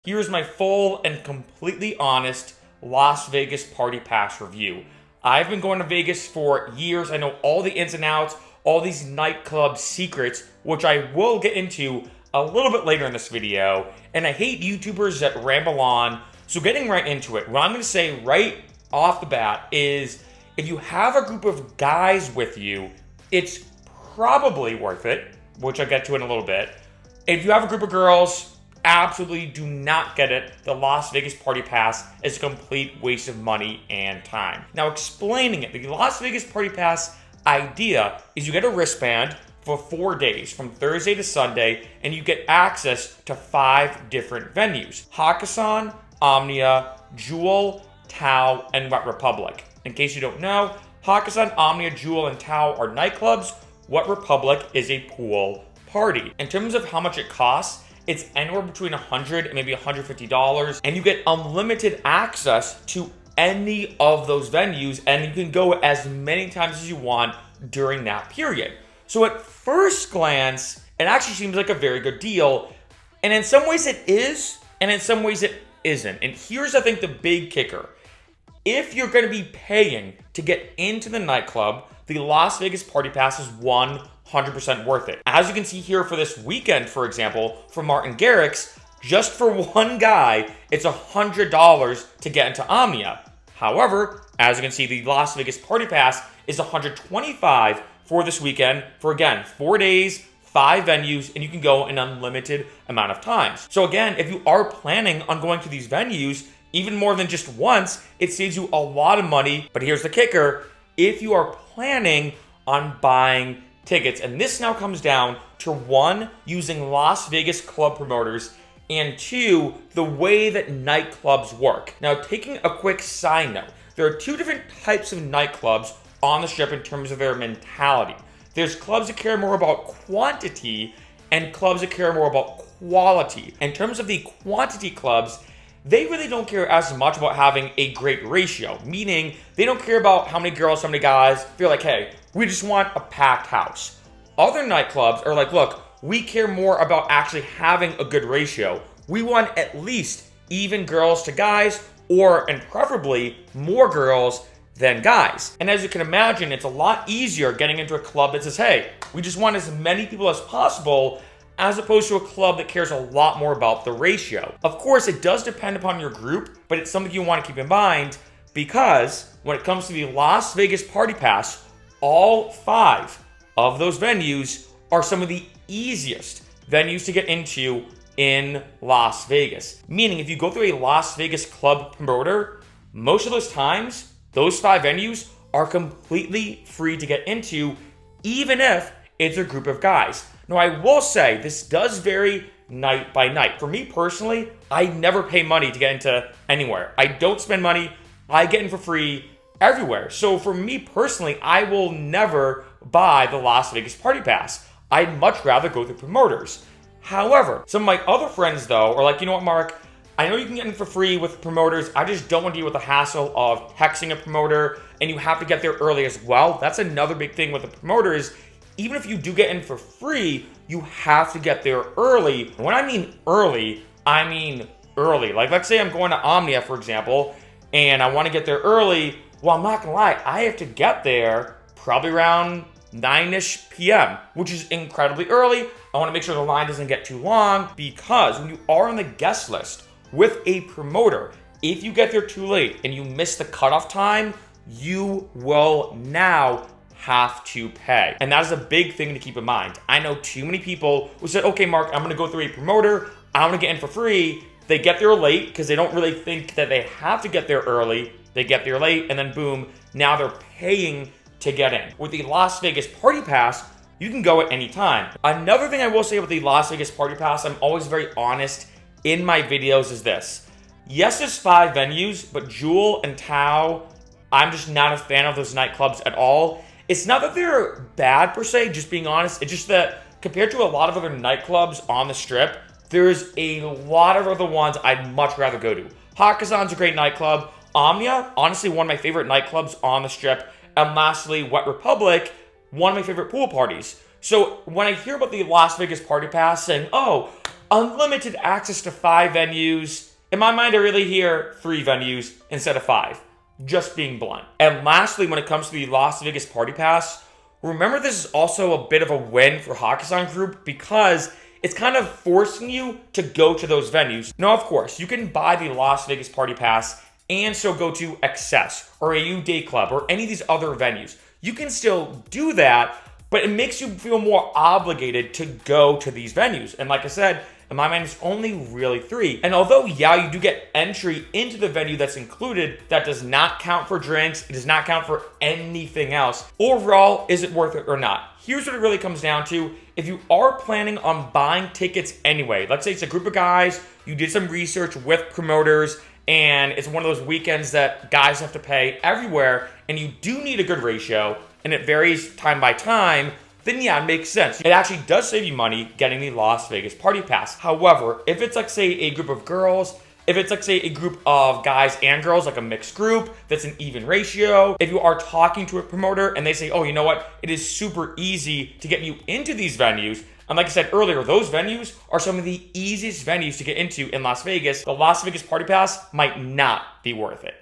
Here's my full and completely honest Las Vegas Party Pass review. I've been going to Vegas for years. I know all the ins and outs, all these nightclub secrets, which I will get into a little bit later in this video. And I hate YouTubers that ramble on. So getting right into it, what I'm going to say right off the bat is if you have a group of guys with you, it's probably worth it, which I'll get to in a little bit. If you have a group of girls, absolutely do not get it. The Las Vegas Party Pass is a complete waste of money and time. Now, explaining it, the Las Vegas Party Pass idea is you get a wristband for 4 days, from Thursday to Sunday, and you get access to 5 different venues: Hakkasan, Omnia, Jewel, Tao, and Wet Republic. In case you don't know, Hakkasan, Omnia, Jewel, and Tao are nightclubs. Wet Republic is a pool party. In terms of how much it costs, it's anywhere between $100 and maybe $150, and you get unlimited access to any of those venues, and you can go as many times as you want during that period. So at first glance, it actually seems like a very good deal, and in some ways it is, and in some ways it isn't. And here's, I think, the big kicker. If you're going to be paying to get into the nightclub, the Las Vegas Party Pass is 100% worth it. As you can see here for this weekend, for example, for Martin Garrix, just for one guy, it's $100 to get into Omnia. However, as you can see, the Las Vegas Party Pass is $125 for this weekend for, again, 4 days, 5 venues, and you can go an unlimited amount of times. So again, if you are planning on going to these venues, even more than just once, it saves you a lot of money. But here's the kicker. If you are planning on buying tickets, and this now comes down to 1, using Las Vegas club promoters, and 2, the way that nightclubs work. Now, taking a quick side note, there are 2 different types of nightclubs on the strip in terms of their mentality. There's clubs that care more about quantity and clubs that care more about quality. In terms of the quantity clubs, they really don't care as much about having a great ratio, meaning they don't care about how many girls, how many guys. They're like, hey, we just want a packed house. Other nightclubs are like, look, we care more about actually having a good ratio. We want at least even girls to guys, and preferably more girls than guys. And as you can imagine, it's a lot easier getting into a club that says, hey, we just want as many people as possible, as opposed to a club that cares a lot more about the ratio. Of course, it does depend upon your group, but it's something you want to keep in mind, because when it comes to the Las Vegas Party Pass, all 5 of those venues are some of the easiest venues to get into in Las Vegas. Meaning, if you go through a Las Vegas club promoter, most of those times, those 5 venues are completely free to get into, even if it's a group of guys. Now, I will say this does vary night by night. For me personally, I never pay money to get into anywhere. I don't spend money. I get in for free everywhere. So for me personally, I will never buy the Las Vegas Party Pass. I'd much rather go through promoters. However, some of my other friends, though, are like, you know what, Mark? I know you can get in for free with promoters. I just don't want to deal with the hassle of texting a promoter, and you have to get there early as well. That's another big thing with the promoters. Even if you do get in for free, you have to get there early. And when I mean early, I mean early. Like, let's say I'm going to Omnia, for example, and I want to get there early. Well, I'm not gonna lie, I have to get there probably around 9-ish p.m., which is incredibly early. I want to make sure the line doesn't get too long, because when you are on the guest list with a promoter, if you get there too late and you miss the cutoff time, you will now have to pay. And that is a big thing to keep in mind. I know too many people who said, okay, Mark, I'm gonna go through a promoter, I'm gonna get in for free. They get there late because they don't really think that they have to get there early. They get there late, and then boom, now they're paying to get in. With the Las Vegas Party Pass, you can go at any time. Another thing I will say about the Las Vegas Party Pass, I'm always very honest in my videos, is this. Yes, there's 5 venues, but Jewel and Tao, I'm just not a fan of those nightclubs at all. It's not that they're bad per se, just being honest. It's just that compared to a lot of other nightclubs on the strip, there's a lot of other ones I'd much rather go to. Hakkasan's a great nightclub. Omnia, honestly, one of my favorite nightclubs on the strip. And lastly, Wet Republic, one of my favorite pool parties. So when I hear about the Las Vegas Party Pass saying, oh, unlimited access to 5 venues. In my mind, I really hear 3 venues instead of 5. Just being blunt. And lastly, when it comes to the Las Vegas Party Pass, remember this is also a bit of a win for Hakkasan Group because it's kind of forcing you to go to those venues. Now, of course, you can buy the Las Vegas Party Pass and still go to Access or AU Day Club or any of these other venues. You can still do that, but it makes you feel more obligated to go to these venues. And like I said, in my mind, it's only really 3. And although, yeah, you do get entry into the venue that's included, that does not count for drinks. It does not count for anything else. Overall, is it worth it or not? Here's what it really comes down to. If you are planning on buying tickets anyway, let's say it's a group of guys, you did some research with promoters, and it's one of those weekends that guys have to pay everywhere, and you do need a good ratio, and it varies time by time, then yeah, it makes sense. It actually does save you money getting the Las Vegas Party Pass. However, if it's like, say, a group of girls, if it's like, say, a group of guys and girls, like a mixed group, that's an even ratio, if you are talking to a promoter and they say, oh, you know what, it is super easy to get you into these venues, and like I said earlier, those venues are some of the easiest venues to get into in Las Vegas, the Las Vegas Party Pass might not be worth it.